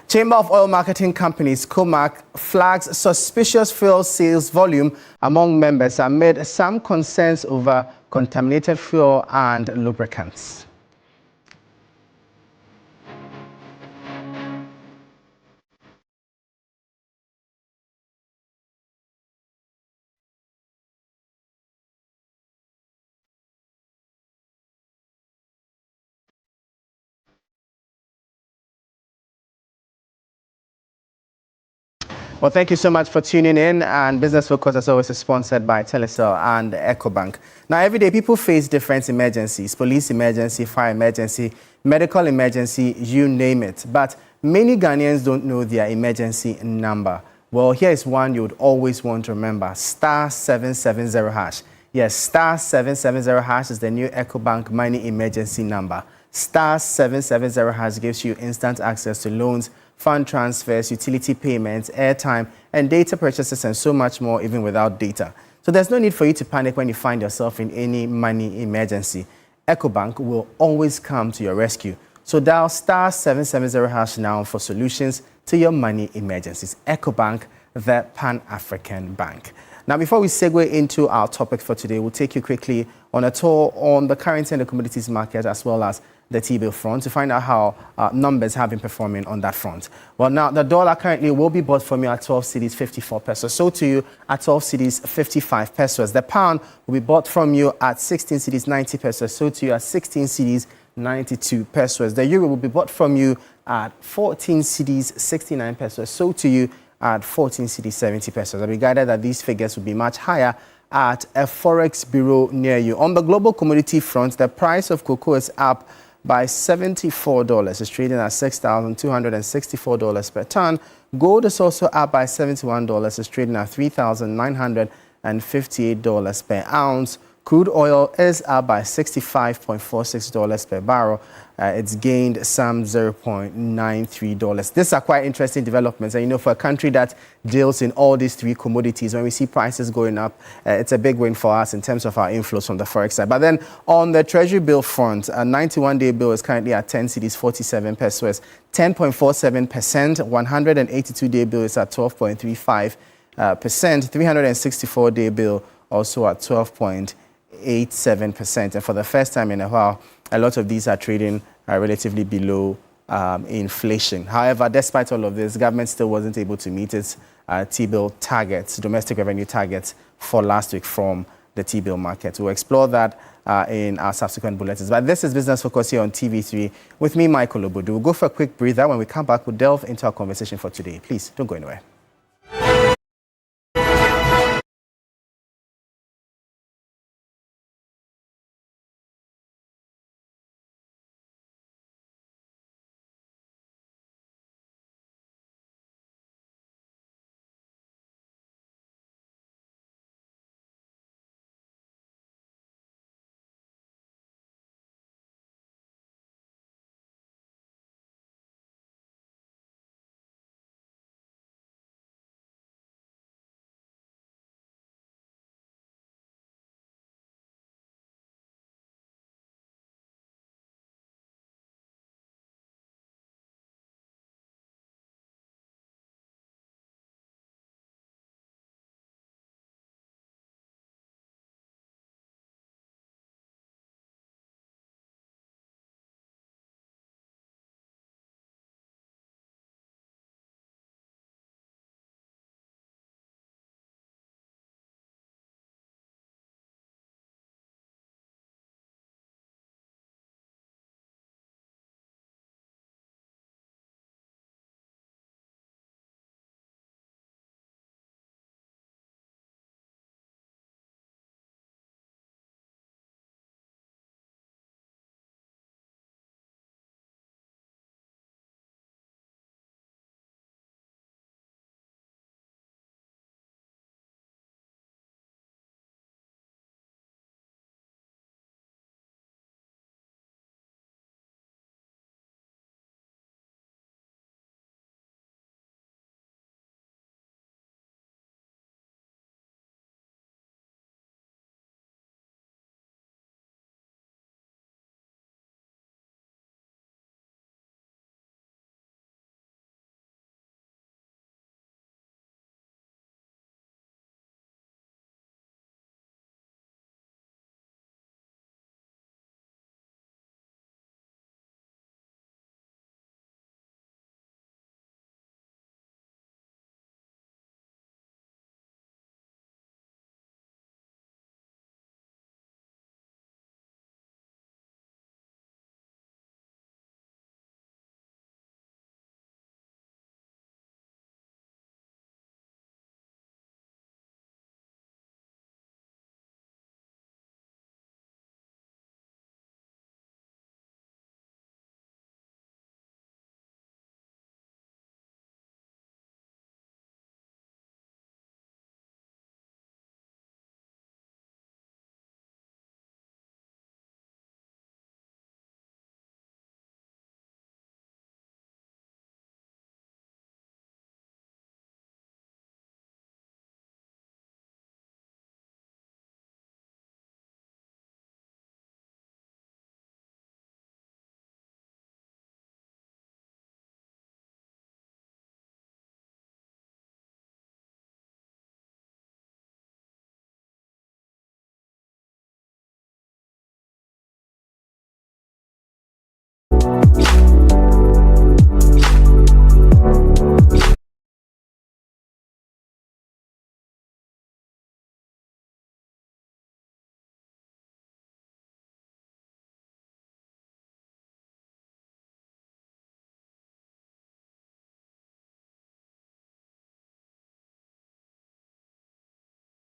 Chamber of Oil Marketing Companies, COMAC, flags suspicious fuel sales volume among members amid some concerns over contaminated fuel and lubricants. Well, thank you so much for tuning in. And Business Focus, as always, is sponsored by Telecel and EcoBank. Now, every day people face different emergencies: police emergency, fire emergency, medical emergency, you name it. But many Ghanaians don't know their emergency number. Well, here is one you would always want to remember: *770#. Yes, *770# is the new EcoBank money emergency number. *770# gives you instant access to loans, fund transfers, utility payments, airtime, and data purchases, and so much more, even without data. So there's no need for you to panic when you find yourself in any money emergency. EcoBank will always come to your rescue. So dial *770# now for solutions to your money emergencies. EcoBank, the Pan-African Bank. Now, before we segue into our topic for today, we'll take you quickly on a tour on the currency and the commodities market, as well as the T-bill front, to find out how numbers have been performing on that front. Well, now, the dollar currently will be bought from you at 12 cedis 54 pesos, sold to you at 12 cedis 55 pesos. The pound will be bought from you at 16 cedis 90 pesos, sold to you at 16 cedis 92 pesos. The euro will be bought from you at 14 cedis 69 pesos, sold to you at 14 cedis 70 pesos. I'll be guided that these figures will be much higher at a forex bureau near you. On the global commodity front, the price of cocoa is up by $74. It's trading at $6,264 per ton. Gold is also up by $71. It's trading at $3,958 per ounce. Crude oil is up by $65.46 per barrel. It's gained some $0.93. These are quite interesting developments. And, you know, for a country that deals in all these three commodities, when we see prices going up, it's a big win for us in terms of our inflows from the forex side. But then on the treasury bill front, a 91-day bill is currently at 10 cedis 47 pesos, 10.47%. 182-day bill is at 12.35%. 364-day bill also at 12.87%. And for the first time in a while, a lot of these are trading relatively below inflation. However, despite all of this, government still wasn't able to meet its T-bill targets, domestic revenue targets, for last week from the T-bill market. We'll explore that in our subsequent bulletins. But this is Business Focus here on TV3 with me, Michael Ogbodu. We'll go for a quick breather. When we come back, we'll delve into our conversation for today. Please don't go anywhere.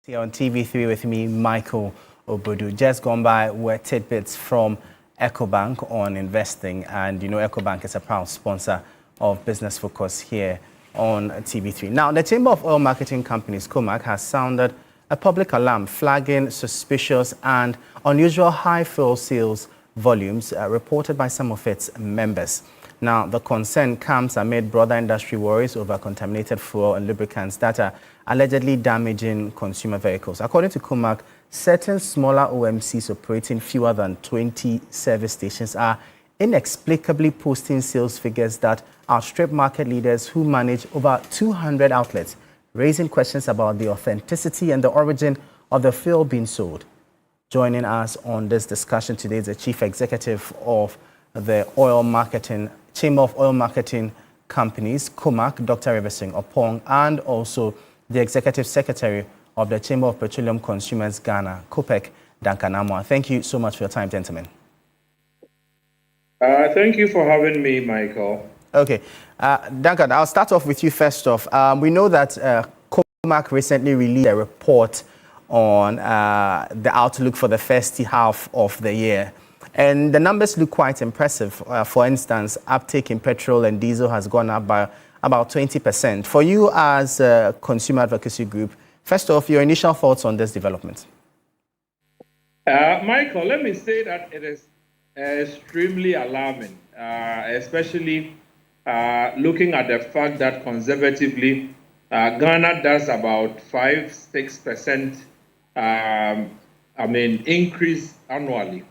Here on TV3 with me, Michael Ogbodu. Just gone by were tidbits from EcoBank on investing, and you know EcoBank is a proud sponsor of Business Focus here on TV3. Now, the Chamber of Oil Marketing Companies, COMAC, has sounded a public alarm flagging suspicious and unusual high fuel sales volumes reported by some of its members. Now, the concern comes amid broader industry worries over contaminated fuel and lubricants that are allegedly damaging consumer vehicles. According to COMAC, certain smaller OMCs operating fewer than 20 service stations are inexplicably posting sales figures that outstrip market leaders who manage over 200 outlets, raising questions about the authenticity and the origin of the fuel being sold. Joining us on this discussion today is the Chief Executive of the Chamber of Oil Marketing Companies, COMAC, Dr. Riverson Opong, and also the Executive Secretary of the Chamber of Petroleum Consumers Ghana, COPEC, Duncan Amoah. Thank you so much for your time, gentlemen. Thank you for having me, Michael. Okay. Duncan, I'll start off with you first off. We know that COMAC recently released a report on the outlook for the first half of the year. And the numbers look quite impressive. For instance, uptake in petrol and diesel has gone up by about 20%. For you as a consumer advocacy group, first off, your initial thoughts on this development? Michael, let me say that it is extremely alarming, especially looking at the fact that conservatively, Ghana does about 5-6% increase annually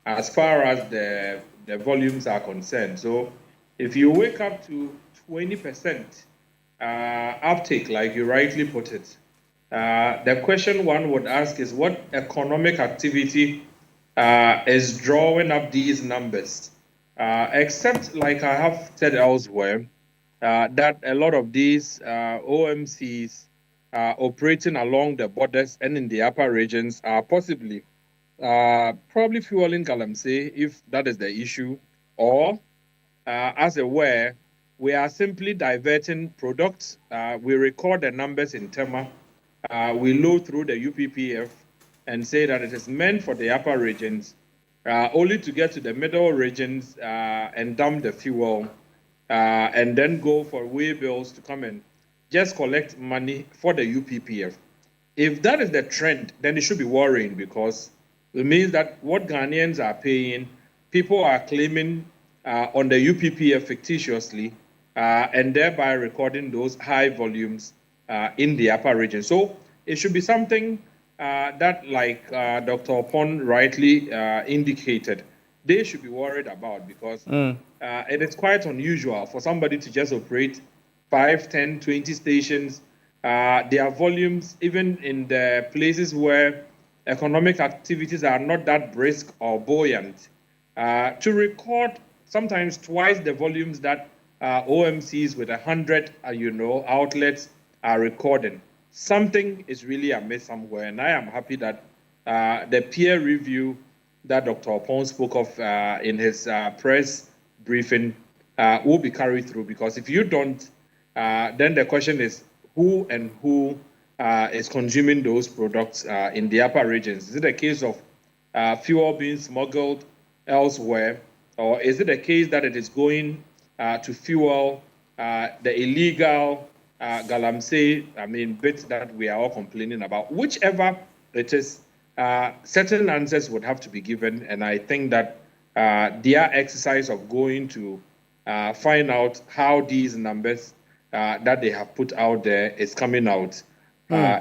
as far as the volumes are concerned. So if you wake up to 20% uptake, like you rightly put it, the question one would ask is what economic activity is drawing up these numbers? Except, like I have said elsewhere, that a lot of these OMCs operating along the borders and in the upper regions are possibly probably fueling Galamsey, if that is the issue, or as it were, we are simply diverting products. We record the numbers in Tema, we load through the UPPF and say that it is meant for the upper regions, only to get to the middle regions and dump the fuel, and then go for way bills to come and just collect money for the UPPF. If that is the trend, then it should be worrying, because it means that what Ghanaians are paying, people are claiming on the UPPF fictitiously, and thereby recording those high volumes in the upper region. So it should be something that, like Dr. Opon rightly indicated, they should be worried about, because it is quite unusual for somebody to just operate 5, 10, 20 stations. Their volumes, even in the places where economic activities are not that brisk or buoyant, to record sometimes twice the volumes that OMCs with 100, outlets are recording. Something is really amiss somewhere, and I am happy that the peer review that Dr. Opon spoke of in his press briefing will be carried through, because if you don't, then the question is who is consuming those products in the upper regions. Is it a case of fuel being smuggled elsewhere, or is it a case that it is going to fuel the illegal Galamsey, bits that we are all complaining about? Whichever it is, certain answers would have to be given, and I think that their exercise of going to find out how these numbers that they have put out there is coming out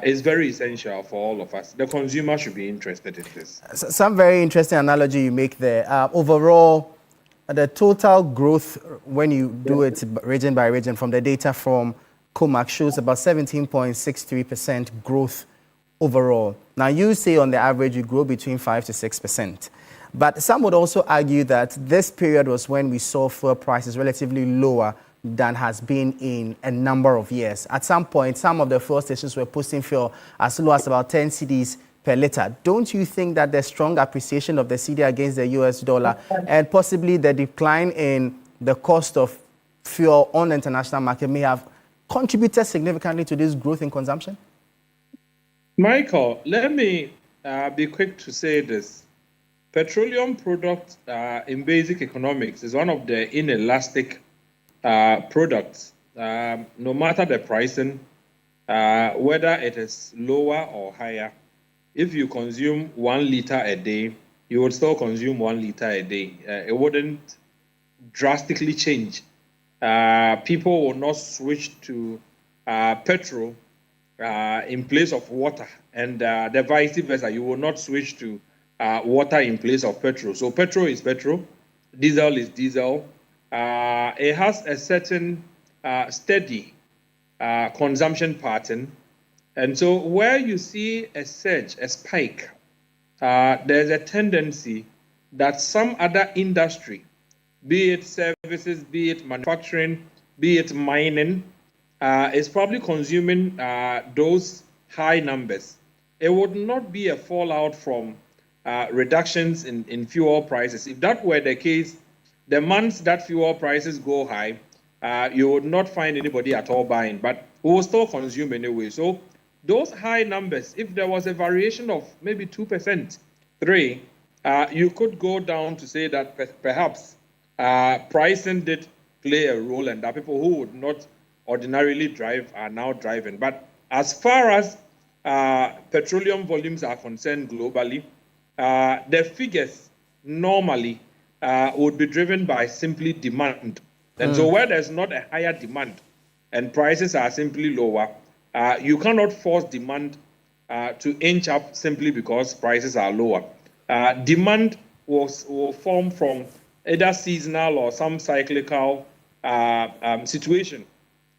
is very essential for all of us. The consumer should be interested in this. Some very interesting analogy you make there. Overall, the total growth, when you do it region by region, from the data from COMAC, shows about 17.63% growth overall. Now, you say on the average you grow between 5 to 6%. But some would also argue that this period was when we saw fuel prices relatively lower than has been in a number of years. At some point, some of the fuel stations were posting fuel as low as about 10 cedis per litre. Don't you think that the strong appreciation of the cedi against the US dollar and possibly the decline in the cost of fuel on the international market may have contributed significantly to this growth in consumption? Michael, let me be quick to say this. Petroleum product in basic economics is one of the inelastic products. No matter the pricing, whether it is lower or higher, if you consume 1 liter a day, you would still consume 1 liter a day. It wouldn't drastically change. People will not switch to petrol in place of water, and the vice versa. You will not switch to water in place of petrol. So petrol is petrol, diesel is diesel. It has a certain steady consumption pattern. And so where you see a surge, a spike, there's a tendency that some other industry, be it services, be it manufacturing, be it mining, is probably consuming those high numbers. It would not be a fallout from reductions in fuel prices. If that were the case, the months that fuel prices go high, you would not find anybody at all buying, but we will still consume anyway. So those high numbers, if there was a variation of maybe 2%, 3%, you could go down to say that perhaps pricing did play a role, and that people who would not ordinarily drive are now driving. But as far as petroleum volumes are concerned globally, the figures normally would be driven by simply demand. And so where there's not a higher demand and prices are simply lower, you cannot force demand to inch up simply because prices are lower. Demand will form from either seasonal or some cyclical situation.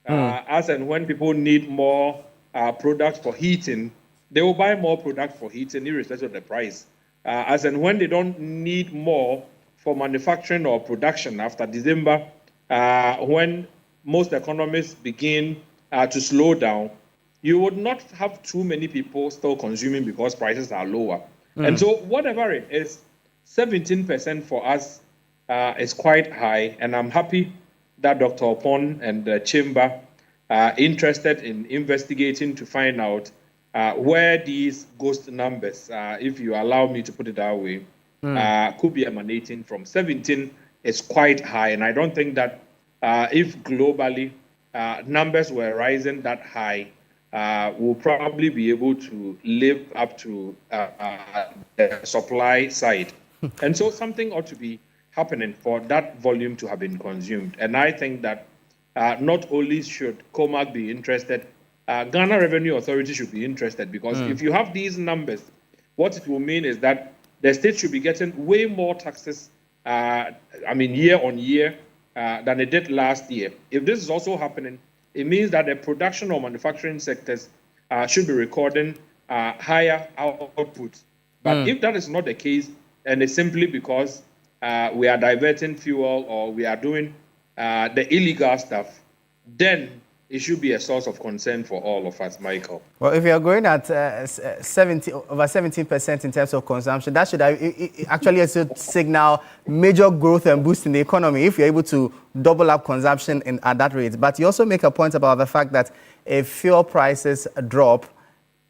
As and when people need more products for heating, they will buy more product for heating irrespective of the price. As and when they don't need more for manufacturing or production after December, when most economies begin to slow down, you would not have too many people still consuming because prices are lower. And so whatever it is, 17% for us is quite high, and I'm happy that Dr. Opon and the chamber are interested in investigating to find out where these ghost numbers, if you allow me to put it that way, could be emanating from. 17 is quite high, and I don't think that if globally numbers were rising that high, we'll probably be able to live up to the supply side. And so something ought to be happening for that volume to have been consumed. And I think that not only should COMAC be interested, Ghana Revenue Authority should be interested, because if you have these numbers, what it will mean is that the state should be getting way more taxes, year on year, than it did last year. If this is also happening, it means that the production or manufacturing sectors should be recording higher output. But if that is not the case, and it's simply because we are diverting fuel or we are doing the illegal stuff, then it should be a source of concern for all of us, Michael. Well, if you are going at over 17% in terms of consumption, that should actually also signal major growth and boost in the economy if you're able to double up consumption at that rate. But you also make a point about the fact that if fuel prices drop,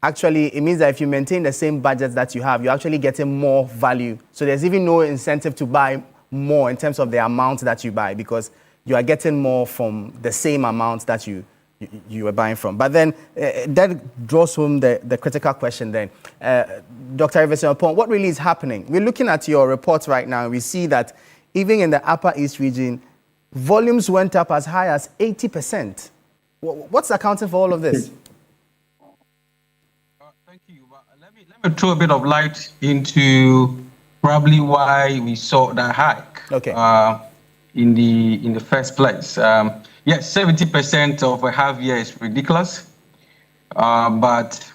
actually it means that if you maintain the same budget that you have, you're actually getting more value. So there's even no incentive to buy more in terms of the amount that you buy, because you are getting more from the same amount that you were buying from. But then that draws home the critical question then. Dr. Everson Opon, what really is happening? We're looking at your report right now, and we see that even in the Upper East region, volumes went up as high as 80%. What's accounting for all of this? Thank you. Let me throw a bit of light into probably why we saw that hike. Okay. In the first place. Yes, 70% of a half year is ridiculous, but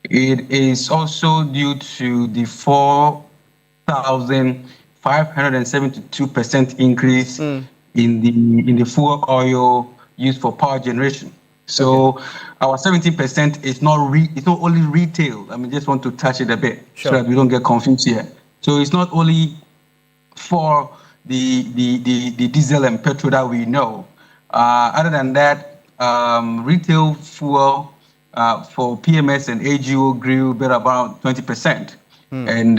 it is also due to the 4,572% increase in the fuel oil used for power generation. So our 70% is not only retail. I just want to touch it a bit so that we don't get confused here. So it's not only for the diesel and petrol that we know. Other than that, retail fuel for PMS and AGO grew by about 20%. And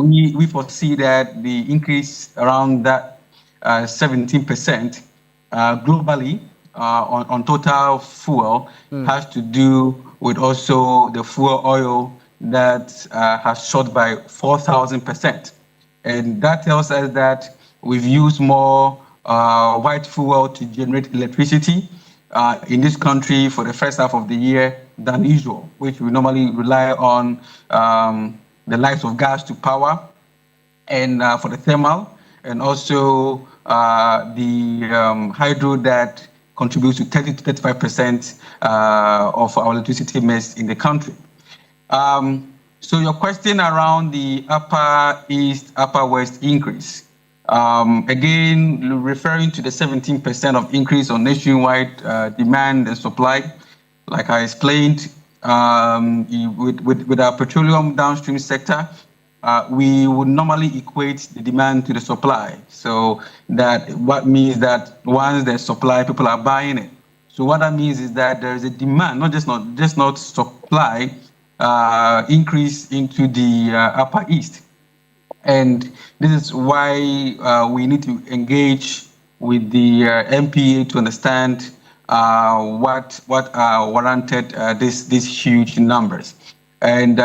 we foresee that the increase around that 17% globally on total fuel has to do with also the fuel oil that has shot by 4,000%. And that tells us that we've used more white fuel to generate electricity in this country for the first half of the year than usual, which we normally rely on the likes of gas to power and for the thermal, and also the hydro that contributes to 30 to 35% of our electricity mix in the country. So your question around the Upper East, Upper West increase, again, referring to the 17% of increase on nationwide demand and supply, like I explained, with our petroleum downstream sector, we would normally equate the demand to the supply. So that what means that once there's supply, people are buying it. So what that means is that there is a demand, not just supply, increase into the Upper East. And this is why we need to engage with the MPA to understand what warranted these huge numbers. And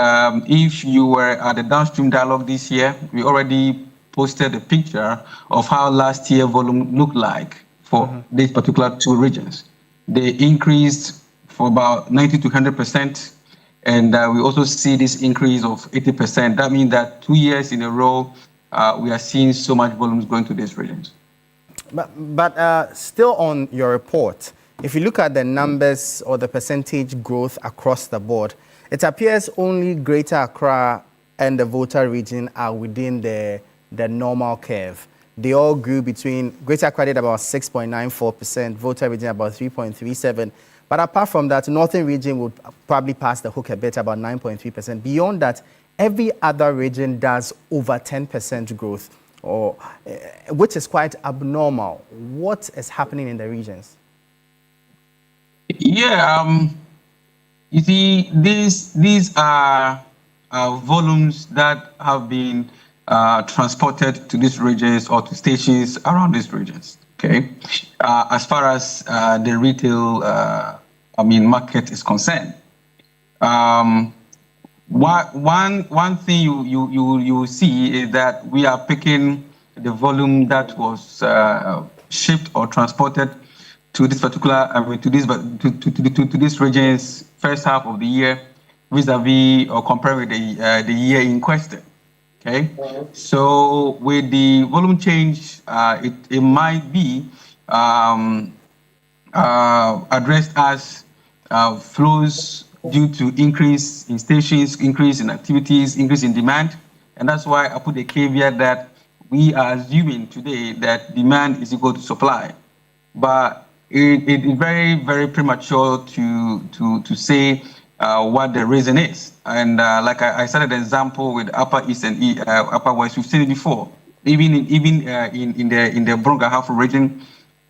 if you were at the downstream dialogue this year, we already posted a picture of how last year volume looked like for these particular two regions. They increased for about 90 to 100%. And we also see this increase of 80%. That means that 2 years in a row, we are seeing so much volumes going to these regions. But still on your report, if you look at the numbers or the percentage growth across the board, it appears only Greater Accra and the Volta region are within the normal curve. They all grew between, Greater Accra did about 6.94%, Volta region about 3.37%. But apart from that, Northern region would probably pass the hook a bit, about 9.3%. Beyond that, every other region does over 10% growth, which is quite abnormal. What is happening in the regions? Yeah, you see, these are volumes that have been transported to these regions or to stations around these regions. Okay, as far as the retail, market is concerned, one thing you will see is that we are picking the volume that was shipped or transported to this particular, to these regions first half of the year, vis-a-vis or compared with the year in question. Okay, so with the volume change, it might be addressed as flows due to increase in stations, increase in activities, increase in demand, and that's why I put a caveat that we are assuming today that demand is equal to supply, but it is very, very premature to say what the reason is. And like I cited an example with Upper East and Upper West, we've seen it before. Even in the Brongahafo region,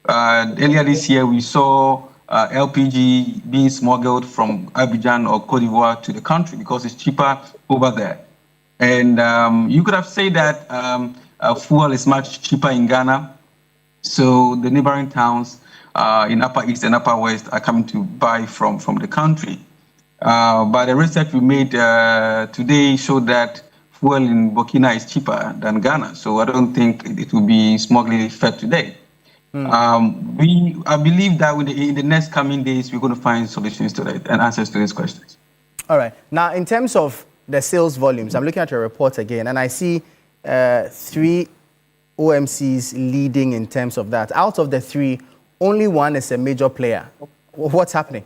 earlier this year we saw LPG being smuggled from Abidjan or Cote d'Ivoire to the country because it's cheaper over there. And you could have said that fuel is much cheaper in Ghana, so the neighboring towns in Upper East and Upper West are coming to buy from the country. But the research we made today showed that fuel in Burkina is cheaper than Ghana, so I don't think it will be smugly fed today. I believe that in the next coming days, we're going to find solutions to that and answers to these questions. All right. Now, in terms of the sales volumes, I'm looking at your report again, and I see 3 OMCs leading in terms of that. Out of the 3, only one is a major player. What's happening?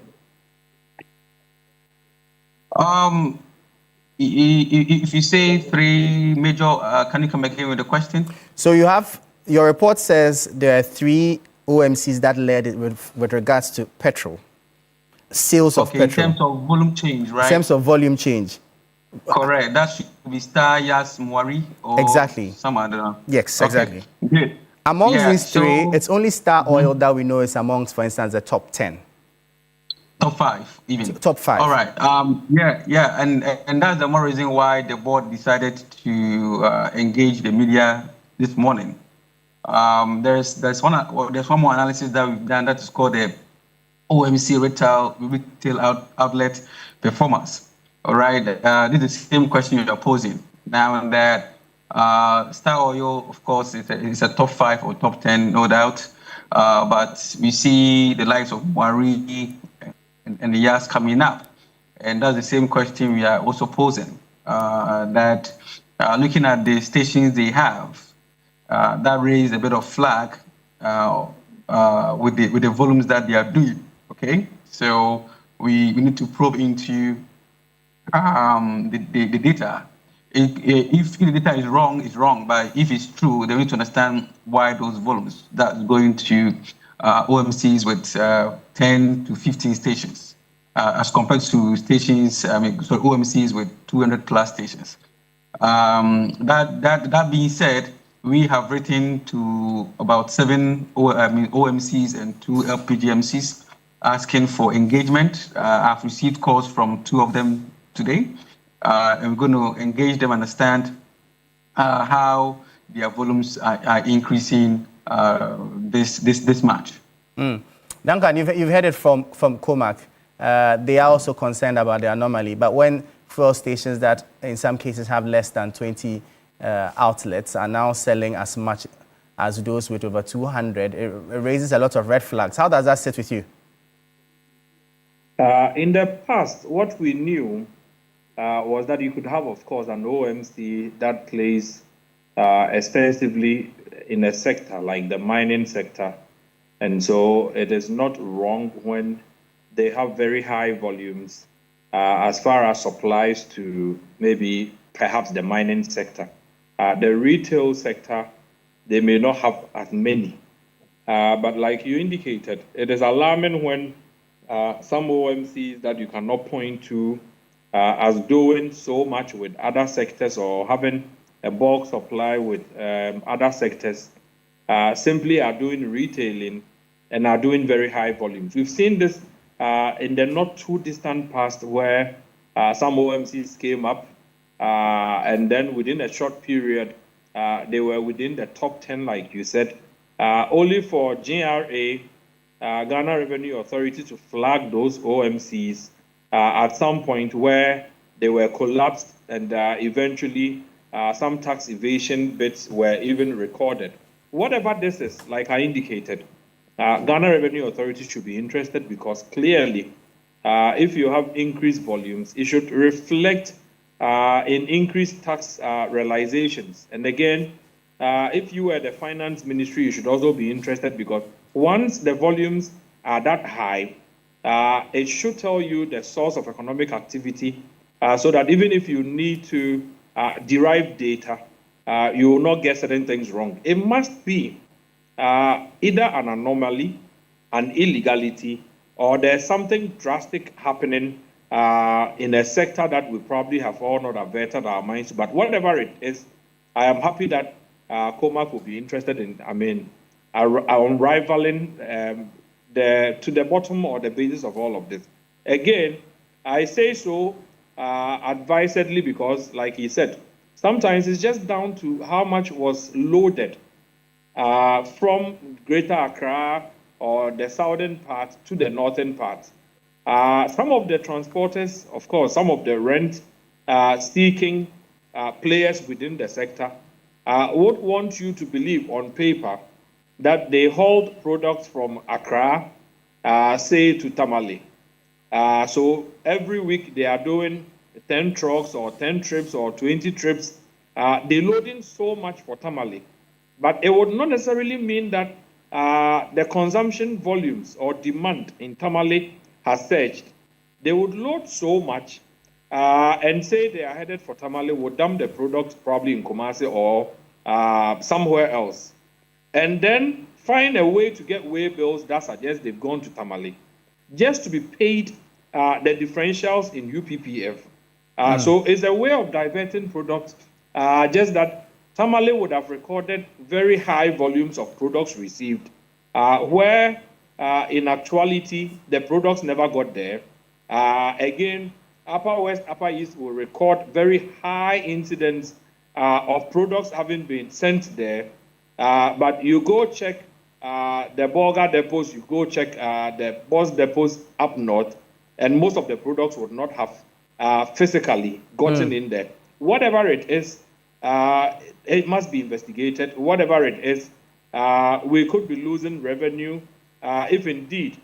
If you say 3 major, can you come again with the question? So you have, your report says there are 3 OMCs that led it with regards to petrol, sales of petrol. In terms of volume change, right? In terms of volume change. Correct. That should be Star, Yas, Mwari, or exactly. Some other. Yes, exactly. Good. Amongst these 3, it's only Star Oil that we know is amongst, for instance, the top 10. Top 5, even. Top 5. All right. Yeah, and that's the more reason why the board decided to engage the media this morning. There's one more analysis that we've done that is called the OMC retail outlet performance. All right. This is the same question you're posing now. That Star Oil, of course, is a top 5 or top 10, no doubt. But we see the likes of Wari and the years coming up. And that's the same question we are also posing, that looking at the stations they have, that raised a bit of flag with the volumes that they are doing, okay? So we need to probe into the data. If the data is wrong, it's wrong. But if it's true, then we need to understand why those volumes that's going to OMCs with 10 to 15 stations, as compared to stations, OMCs with 200 plus stations. That being said, we have written to about 7 OMCs and 2 LPGMCs asking for engagement. I've received calls from 2 of them today, and we're going to engage them, understand how their volumes are increasing this March. Duncan, you've heard it from Comac. They are also concerned about the anomaly, but when fuel stations that in some cases have less than 20 outlets are now selling as much as those with over 200, it raises a lot of red flags. How does that sit with you? In the past, what we knew was that you could have, of course, an OMC that plays extensively in a sector like the mining sector. And so it is not wrong when they have very high volumes as far as supplies to maybe perhaps the mining sector. The retail sector, they may not have as many. But like you indicated, it is alarming when some OMCs that you cannot point to as doing so much with other sectors or having a bulk supply with other sectors simply are doing retailing and are doing very high volumes. We've seen this in the not too distant past where some OMCs came up and then within a short period, they were within the top 10, like you said, only for GRA, Ghana Revenue Authority, to flag those OMCs at some point where they were collapsed and eventually some tax evasion bits were even recorded. Whatever this is, like I indicated, Ghana Revenue Authority should be interested because clearly, if you have increased volumes, it should reflect in increased tax realizations. And again, if you were the finance ministry, you should also be interested because once the volumes are that high, it should tell you the source of economic activity so that even if you need to derive data, you will not get certain things wrong. It must be either an anomaly, an illegality, or there's something drastic happening in a sector that we probably have all not averted our minds. But whatever it is, I am happy that Comac will be interested in, unraveling to the bottom or the basis of all of this. Again, I say so advisedly because, like he said, sometimes it's just down to how much was loaded from Greater Accra or the southern part to the northern part. Some of the transporters, of course, some of the rent-seeking players within the sector would want you to believe on paper that they hauled products from Accra, say, to Tamale. So every week they are doing 10 trucks or 10 trips or 20 trips. They're loading so much for Tamale. But it would not necessarily mean that the consumption volumes or demand in Tamale has surged. They would load so much and say they are headed for Tamale, would dump the products probably in Kumasi or somewhere else, and then find a way to get way bills that suggest they've gone to Tamale, just to be paid the differentials in UPPF. So it's a way of diverting products, just that Tamale would have recorded very high volumes of products received, where in actuality, the products never got there. Again, Upper West, Upper East will record very high incidence of products having been sent there. But you go check the Bolga depots, you go check the Boss depots up north, and most of the products would not have physically gotten in there. Whatever it is, it must be investigated. Whatever it is, we could be losing revenue if indeed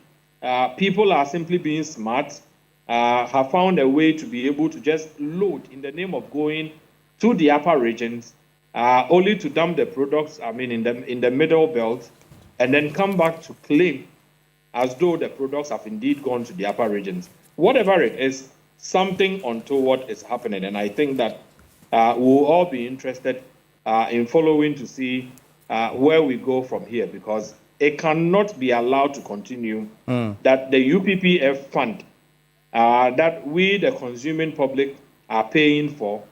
people are simply being smart, have found a way to be able to just load in the name of going to the upper regions, only to dump the products, in the middle belt, and then come back to claim as though the products have indeed gone to the upper regions. Whatever it is, something untoward is happening, and I think that we'll all be interested in following to see where we go from here, because it cannot be allowed to continue that the UPPF fund that we, the consuming public, are paying for,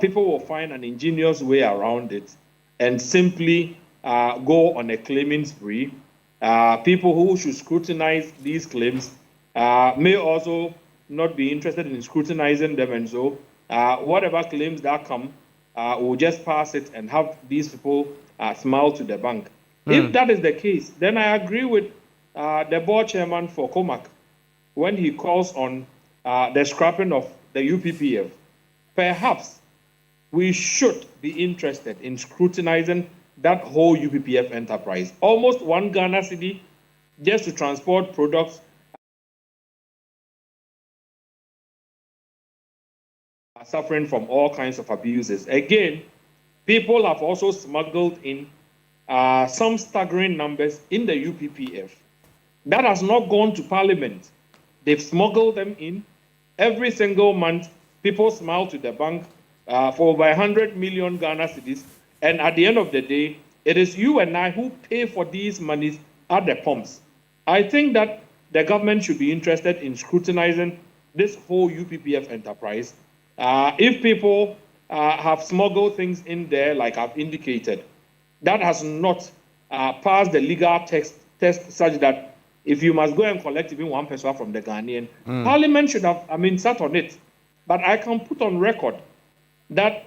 people will find an ingenious way around it and simply go on a claiming spree. People who should scrutinize these claims may also not be interested in scrutinizing them, and so whatever claims that come, we'll just pass it and have these people smile to the bank. If that is the case, then I agree with the board chairman for COMAC when he calls on the scrapping of the UPPF. Perhaps we should be interested in scrutinizing that whole UPPF enterprise. Almost 1 Ghana cedi just to transport products suffering from all kinds of abuses. Again, people have also smuggled in some staggering numbers in the UPPF. That has not gone to Parliament. They've smuggled them in. Every single month, people smile to the bank for over 100 million Ghana cedis. And at the end of the day, it is you and I who pay for these monies at the pumps. I think that the government should be interested in scrutinizing this whole UPPF enterprise. If people have smuggled things in there, like I've indicated, that has not passed the legal test such that if you must go and collect even 1 peso from the Ghanaian, Parliament should have, sat on it. But I can put on record that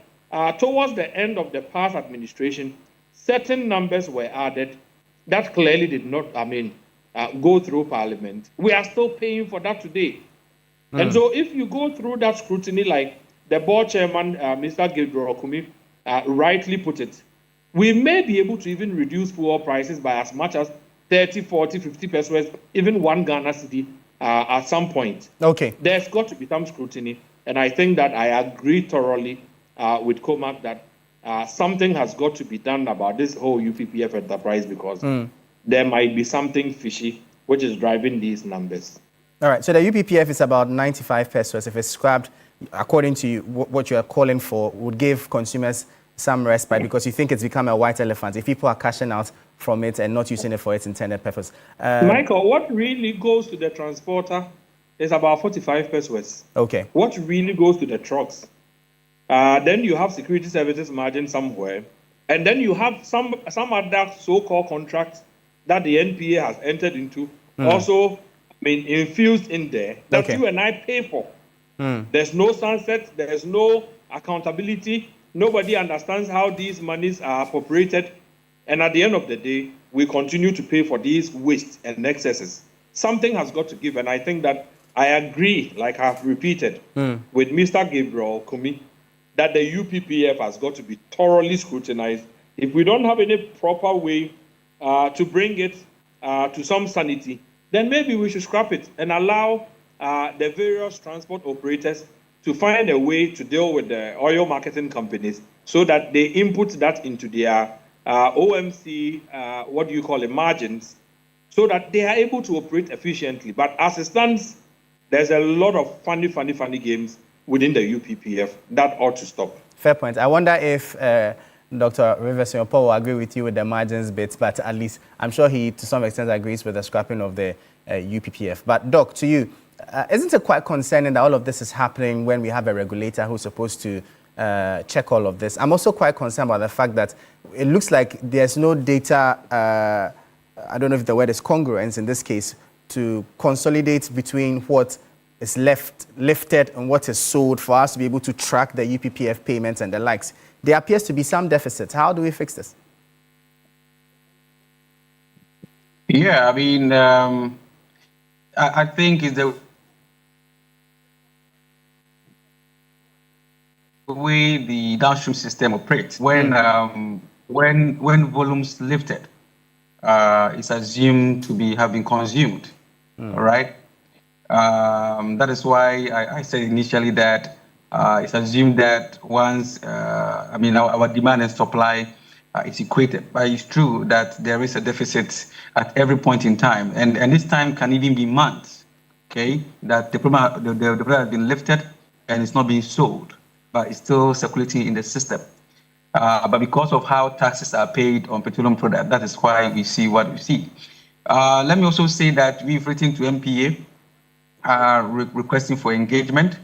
towards the end of the past administration, certain numbers were added that clearly did not, go through Parliament. We are still paying for that today. And so if you go through that scrutiny, like the board chairman, Mr. Gabriel Okumi, rightly put it, we may be able to even reduce fuel prices by as much as 30, 40, 50 pesos, even 1 Ghana cedi at some point. Okay. There's got to be some scrutiny. And I think that I agree thoroughly with COMAC that something has got to be done about this whole UPPF enterprise, because there might be something fishy which is driving these numbers. All right, so the UPPF is about 95 pesos. If it's scrapped, according to you, what you are calling for would give consumers some respite, because you think it's become a white elephant if people are cashing out from it and not using it for its intended purpose. Michael, what really goes to the transporter is about 45 pesos. Okay. What really goes to the trucks? Then you have security services margin somewhere, and then you have some other so-called contracts that the NPA has entered into, also infused in there, that you and I pay for. There's no sunset, there's no accountability, nobody understands how these monies are appropriated, and at the end of the day, we continue to pay for these wastes and excesses. Something has got to give, and I think that I agree, like I've repeated, with Mr. Gabriel Okumi, that the UPPF has got to be thoroughly scrutinized. If we don't have any proper way to bring it to some sanity, then maybe we should scrap it and allow the various transport operators to find a way to deal with the oil marketing companies so that they input that into their OMC, margins, so that they are able to operate efficiently. But as it stands, there's a lot of funny games within the UPPF that ought to stop. Fair point. I wonder if Dr. Rivers will agree with you with the margins bit, but at least I'm sure he, to some extent, agrees with the scrapping of the UPPF. But Doc, to you, isn't it quite concerning that all of this is happening when we have a regulator who's supposed to check all of this? I'm also quite concerned about the fact that it looks like there's no data I don't know if the word is congruence in this case, to consolidate between what is lifted and what is sold for us to be able to track the UPPF payments and the likes. There appears to be some deficit. How do we fix this? Yeah, I mean, I think it's the way the downstream system operates. When volumes lifted, it's assumed to be having consumed. All right. That is why I said initially that it's assumed that once, our demand and supply is equated. But it's true that there is a deficit at every point in time. And this time can even be months, okay, that the product has been lifted and it's not being sold, but it's still circulating in the system. But because of how taxes are paid on petroleum product, that is why we see what we see. Let me also say that we've written to MPA requesting for engagement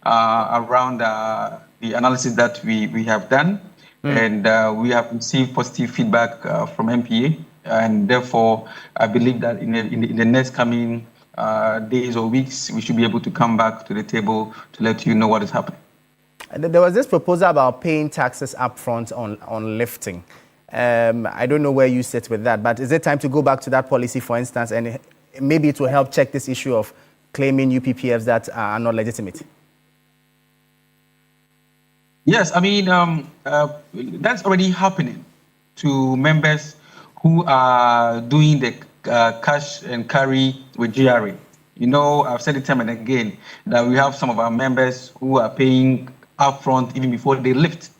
around the analysis that we have done. And we have received positive feedback from MPA. And therefore, I believe that in the next coming days or weeks, we should be able to come back to the table to let you know what is happening. There was this proposal about paying taxes upfront on lifting. I don't know where you sit with that, but is it time to go back to that policy, for instance, and maybe it will help check this issue of claiming UPPFs that are not legitimate? Yes, I mean, that's already happening to members who are doing the cash and carry with GRA. You know, I've said it time and again that we have some of our members who are paying upfront even before they lift.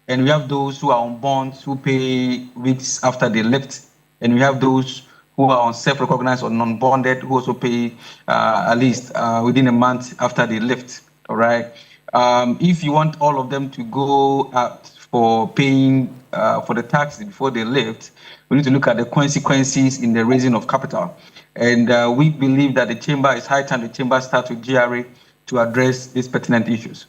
And we have those who are on bonds who pay weeks after they lift. And we have those who are on self-recognized or non-bonded who also pay at least within a month after they lift. All right. If you want all of them to go out for paying for the tax before they lift, we need to look at the consequences in the raising of capital. And we believe that the chamber, is high time the chamber starts with GRA to address these pertinent issues.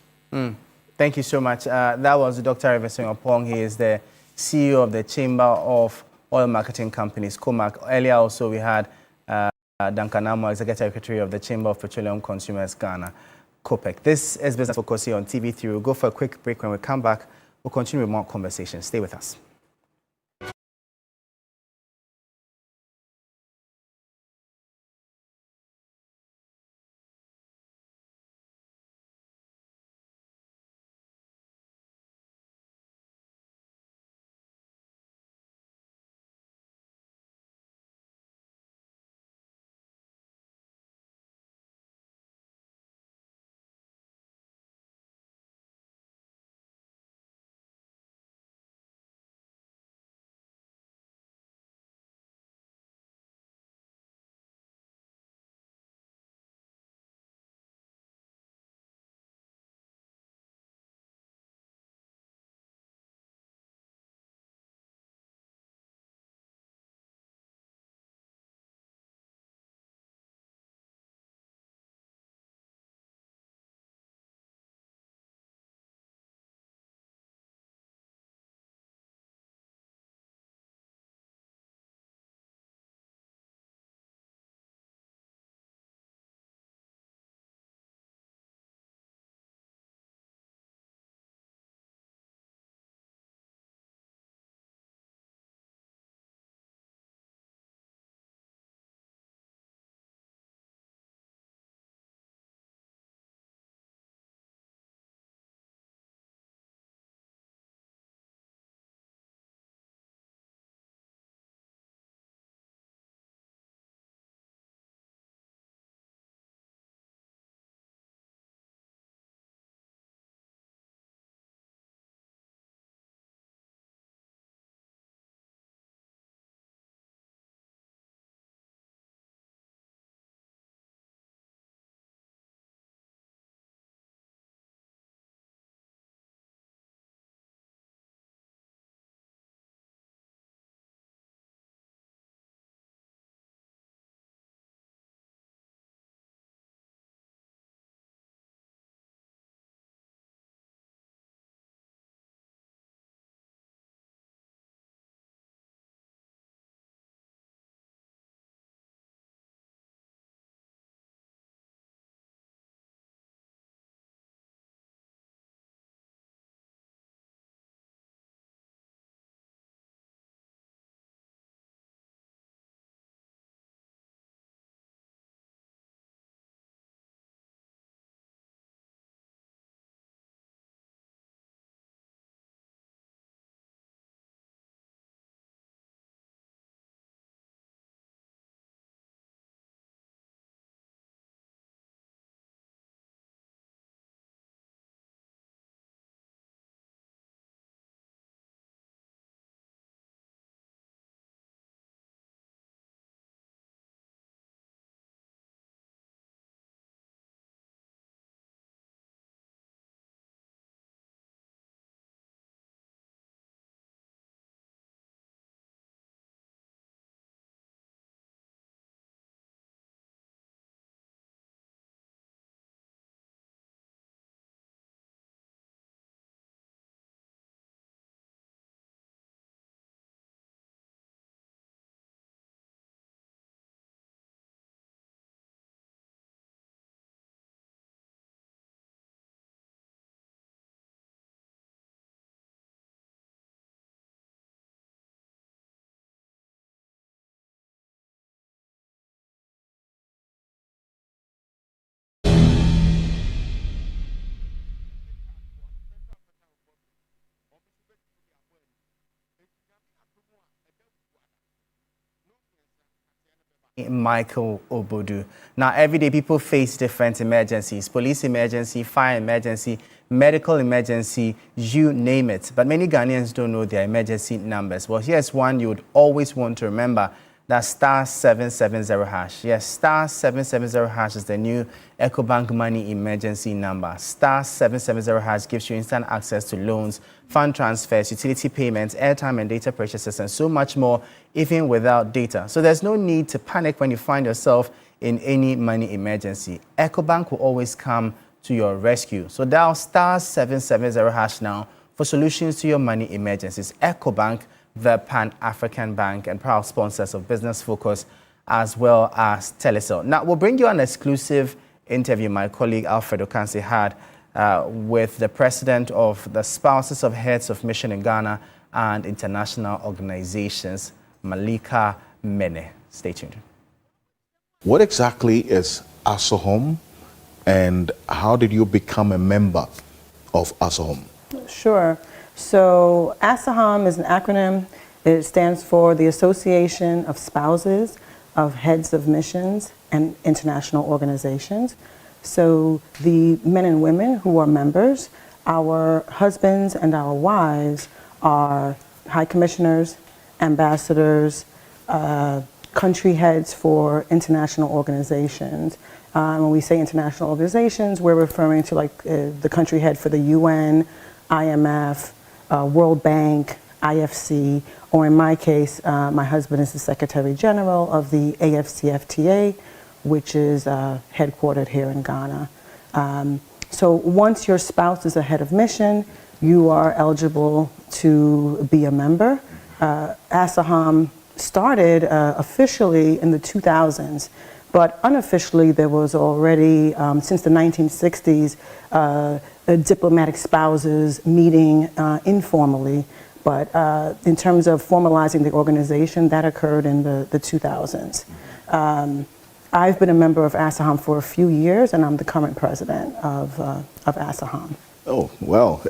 Thank you so much. That was Dr. Everson Opong. He is the CEO of the Chamber of Oil Marketing Companies, COMAC. Earlier also we had Duncan Amo, Executive Secretary of the Chamber of Petroleum Consumers Ghana, COPEC. This is Business Focus here on TV3. We'll go for a quick break. When we come back, we'll continue with more conversations. Stay with us. Michael Ogbodu. Now, every day people face different emergencies: police emergency, fire emergency, medical emergency, you name it. But many Ghanaians don't know their emergency numbers. Well, here's one you would always want to remember. That's *770#. Yes, *770# is the new EcoBank Money emergency number. *770# gives you instant access to loans, fund transfers, utility payments, airtime and data purchases, and so much more, even without data. So there's no need to panic when you find yourself in any money emergency. EcoBank will always come to your rescue. So dial *770# now for solutions to your money emergencies. EcoBank, the Pan-African Bank, and proud sponsors of Business Focus, as well as Telecel. Now, we'll bring you an exclusive interview my colleague Alfred Okansi had with the president of the Spouses of Heads of Mission in Ghana and international organizations, Malika Mene. Stay tuned. What exactly is ASOHOM, and how did you become a member of ASOHOM? Sure. So ASOHOM is an acronym. It stands for the Association of Spouses of Heads of Missions and International Organizations. So the men and women who are members, our husbands and our wives, are high commissioners, ambassadors, country heads for international organizations. When we say international organizations, we're referring to like the country head for the UN, IMF, World Bank, IFC, or in my case, my husband is the Secretary General of the AFCFTA, which is headquartered here in Ghana. So once your spouse is a head of mission, you are eligible to be a member. ASOHOM started officially in the 2000s, but unofficially there was already, since the 1960s, diplomatic spouses meeting informally, but in terms of formalizing the organization, that occurred in the 2000s. I've been a member of ASOHOM for a few years, and I'm the current president of ASOHOM. Oh, well,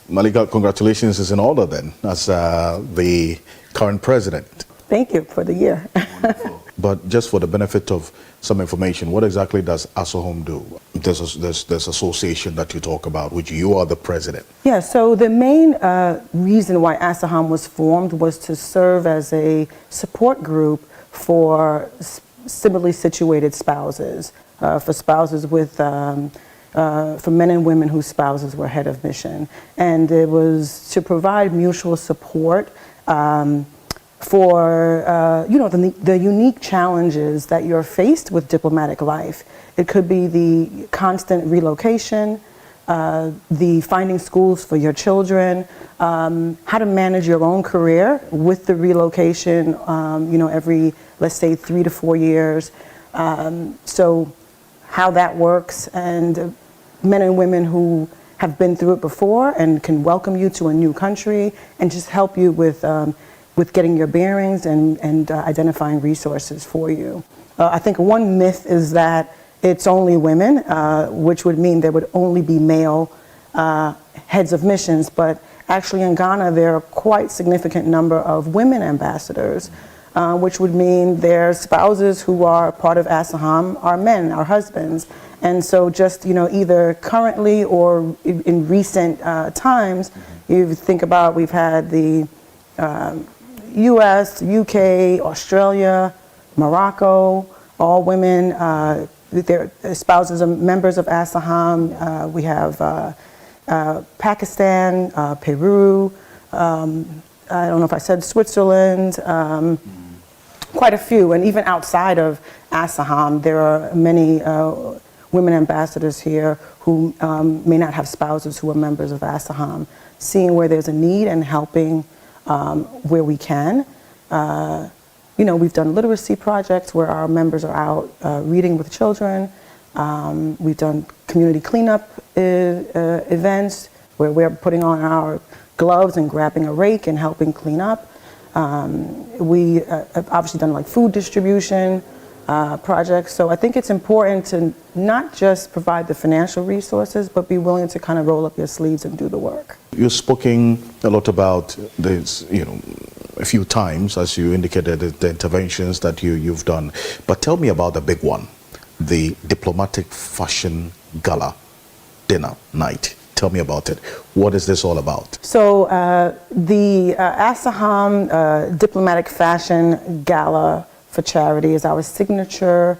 Malika, congratulations is in order then, as the current president. Thank you for the year. But just for the benefit of some information, what exactly does ASOHOM do? There's association that you talk about, which you are the president. Yeah, so the main reason why ASOHOM was formed was to serve as a support group for similarly situated spouses, for spouses with, for men and women whose spouses were head of mission. And it was to provide mutual support for the unique challenges that you're faced with diplomatic life. It could be the constant relocation, the finding schools for your children, how to manage your own career with the relocation, every, let's say, 3 to 4 years. So how that works, and men and women who have been through it before and can welcome you to a new country and just help you with getting your bearings and identifying resources for you. I think one myth is that it's only women, which would mean there would only be male heads of missions, but actually in Ghana there are quite significant number of women ambassadors, which would mean their spouses who are part of ASOHOM are men, are husbands. And so just, either currently or in recent times, you think about, we've had the US, UK, Australia, Morocco, all women, their spouses are members of ASOHOM. We have Pakistan, Peru, I don't know if I said Switzerland, quite a few. And even outside of ASOHOM, there are many women ambassadors here who may not have spouses who are members of ASOHOM, seeing where there's a need and helping where we can. We've done literacy projects where our members are out reading with children. We've done community cleanup events where we're putting on our gloves and grabbing a rake and helping clean up. We have obviously done like food distribution projects. So I think it's important to not just provide the financial resources, but be willing to kind of roll up your sleeves and do the work. You've spoken a lot about this, a few times, as you indicated, the interventions that you've done. But tell me about the big one, the Diplomatic Fashion Gala dinner night. Tell me about it. What is this all about? So the Asaham Diplomatic Fashion Gala for Charity is our signature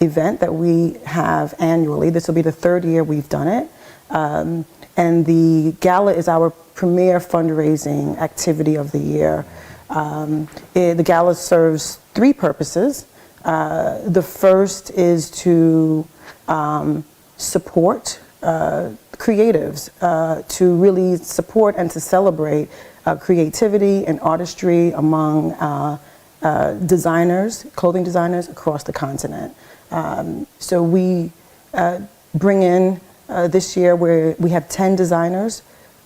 event that we have annually. This will be the third year we've done it. And the gala is our premier fundraising activity of the year. The gala serves three purposes. The first is to support creatives, to really support and to celebrate creativity and artistry among designers, clothing designers across the continent. So we bring in this year where we have 10 designers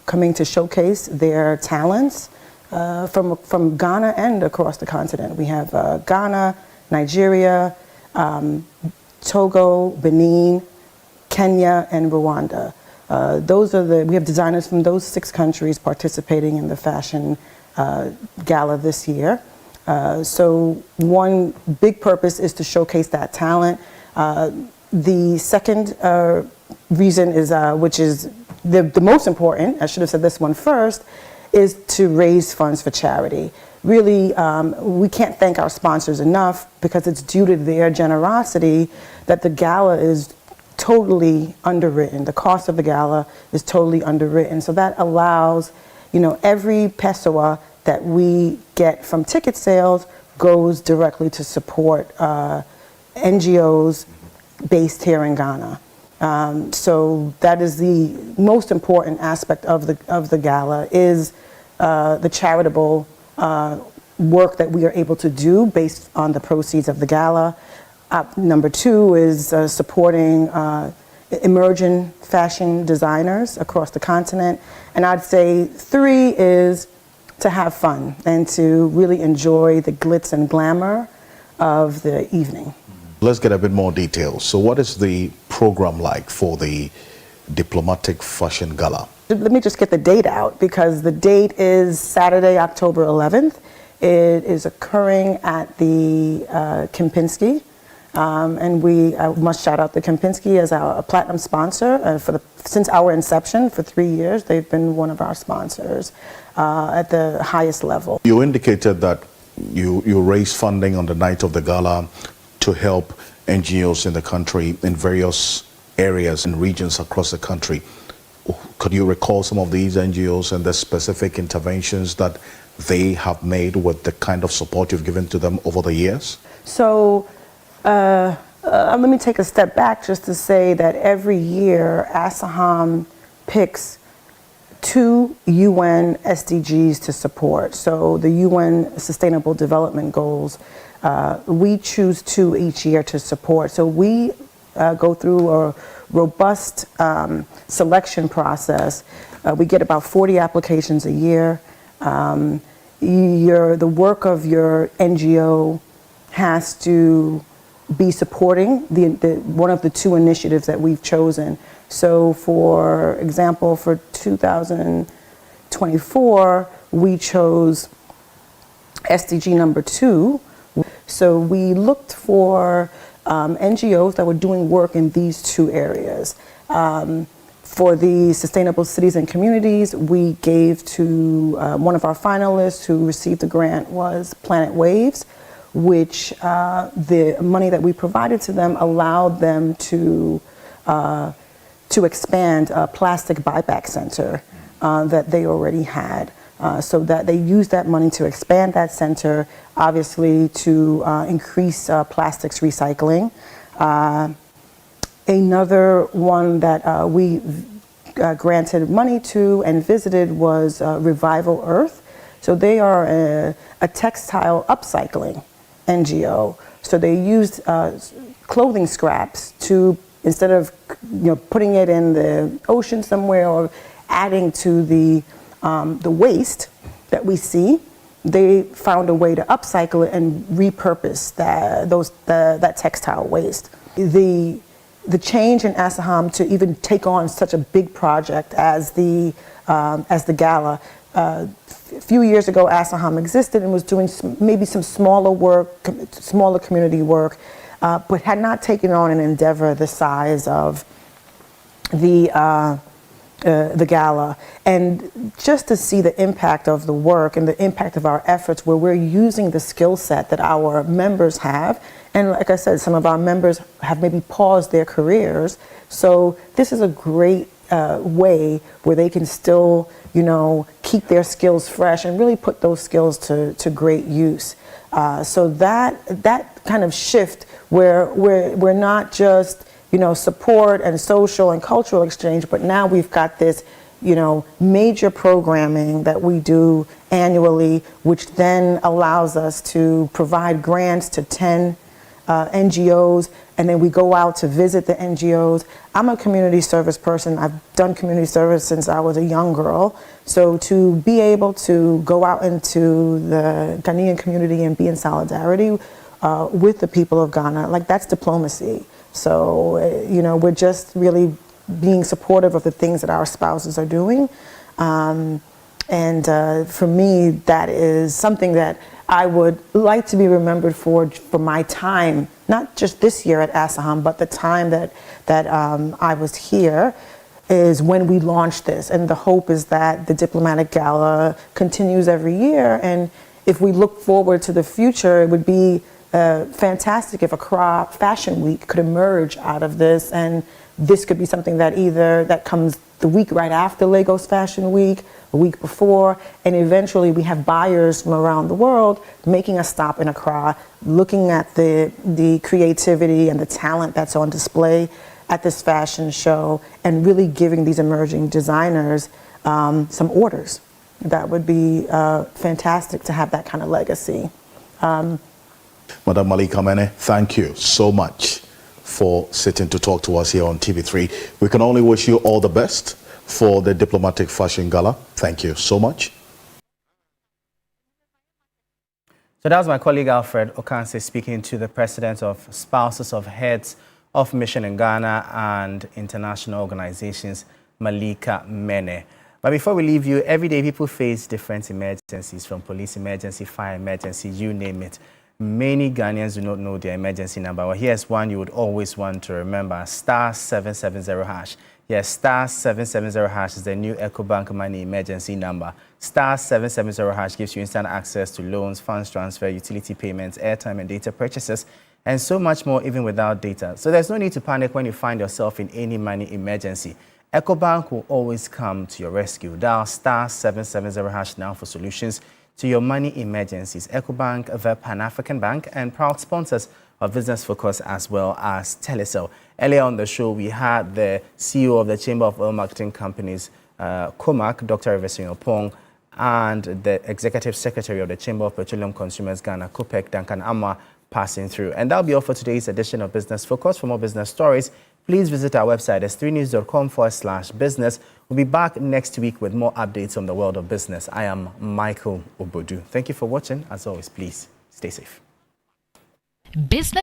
coming to showcase their talents from Ghana and across the continent. We have Ghana, Nigeria, Togo, Benin, Kenya, and Rwanda. We have designers from those 6 countries participating in the fashion gala this year. So one big purpose is to showcase that talent. The second reason is, which is the most important, I should have said this one first, is to raise funds for charity. Really, we can't thank our sponsors enough because it's due to their generosity that the gala is totally underwritten. The cost of the gala is totally underwritten. So that allows, every peso that we get from ticket sales goes directly to support NGOs based here in Ghana. So that is the most important aspect of the gala, is the charitable work that we are able to do based on the proceeds of the gala. Number 2 is supporting emerging fashion designers across the continent. And I'd say 3 is to have fun and to really enjoy the glitz and glamour of the evening. Let's get a bit more details. So what is the program like for the Diplomatic Fashion Gala? Let me just get the date out, because the date is Saturday, October 11th. It is occurring at the Kempinski. And we must shout out the Kempinski as our platinum sponsor since our inception for 3 years. They've been one of our sponsors at the highest level. You indicated that you raise funding on the night of the gala to help NGOs in the country in various areas and regions across the country. Could you recall some of these NGOs and the specific interventions that they have made with the kind of support you've given to them over the years? So let me take a step back just to say that every year Asaham picks 2 UN SDGs to support. So the UN Sustainable Development Goals, we choose 2 each year to support. So we go through a robust selection process. We get about 40 applications a year. The work of your NGO has to be supporting one of the 2 initiatives that we've chosen. So for example, for 2024, we chose SDG number 2. So we looked for NGOs that were doing work in these 2 areas. For the Sustainable Cities and Communities, we gave to one of our finalists who received the grant was Planet Waves, which the money that we provided to them allowed them to expand a plastic buyback center that they already had. So that they used that money to expand that center, obviously to increase plastics recycling. Another one that we granted money to and visited was Revival Earth. So they are a textile upcycling NGO. So they used clothing scraps to, instead of putting it in the ocean somewhere or adding to the waste that we see, they found a way to upcycle it and repurpose that textile waste. The change in Asaham to even take on such a big project as the gala a few years ago, Asaham existed and was doing maybe some smaller work, smaller community work, but had not taken on an endeavor the size of the gala. And just to see the impact of the work and the impact of our efforts, where we're using the skill set that our members have. And like I said, some of our members have maybe paused their careers. So this is a great way where they can still, keep their skills fresh and really put those skills to great use. So that kind of shift where we're not just, support and social and cultural exchange, but now we've got this, major programming that we do annually, which then allows us to provide grants to 10 NGOs, and then we go out to visit the NGOs. I'm a community service person. I've done community service since I was a young girl. So to be able to go out into the Ghanaian community and be in solidarity with the people of Ghana, like that's diplomacy. So, we're just really being supportive of the things that our spouses are doing. And for me, that is something that I would like to be remembered for my time, not just this year at Asaham, but the time that I was here is when we launched this. And the hope is that the Diplomatic Gala continues every year. And if we look forward to the future, it would be fantastic if Accra Fashion Week could emerge out of this. And this could be something that comes the week right after Lagos Fashion Week, a week before, and eventually we have buyers from around the world making a stop in Accra, looking at the creativity and the talent that's on display at this fashion show, and really giving these emerging designers some orders. That would be fantastic to have that kind of legacy. Madam Malika Mene, thank you so much for sitting to talk to us here on TV3. We can only wish you all the best for the Diplomatic Fashion Gala. Thank you so much. So that was my colleague Alfred Okanse speaking to the president of Spouses of Heads of Mission in Ghana and International Organizations, Malika Mene. But before we leave you, every day people face different emergencies, from police emergency, fire emergency, you name it. Many Ghanaians do not know their emergency number. Well, here's one you would always want to remember, *770#. Yes, *770# is the new EcoBank Money emergency number. *770# gives you instant access to loans, funds transfer, utility payments, airtime and data purchases, and so much more even without data. So there's no need to panic when you find yourself in any money emergency. EcoBank will always come to your rescue. Dial *770# now for solutions to your money emergencies. EcoBank, the Pan-African Bank, and proud sponsors of Business Focus as well as Telecel. Earlier on the show, we had the CEO of the Chamber of Oil Marketing Companies, COMAC, Dr. Everson Opong, and the Executive Secretary of the Chamber of Petroleum Consumers Ghana, COPEC, Duncan Amma, passing through. And that'll be all for today's edition of Business Focus. For more business stories, please visit our website, s3news.com/business. We'll be back next week with more updates on the world of business. I am Michael Ogbodu. Thank you for watching. As always, please stay safe. Business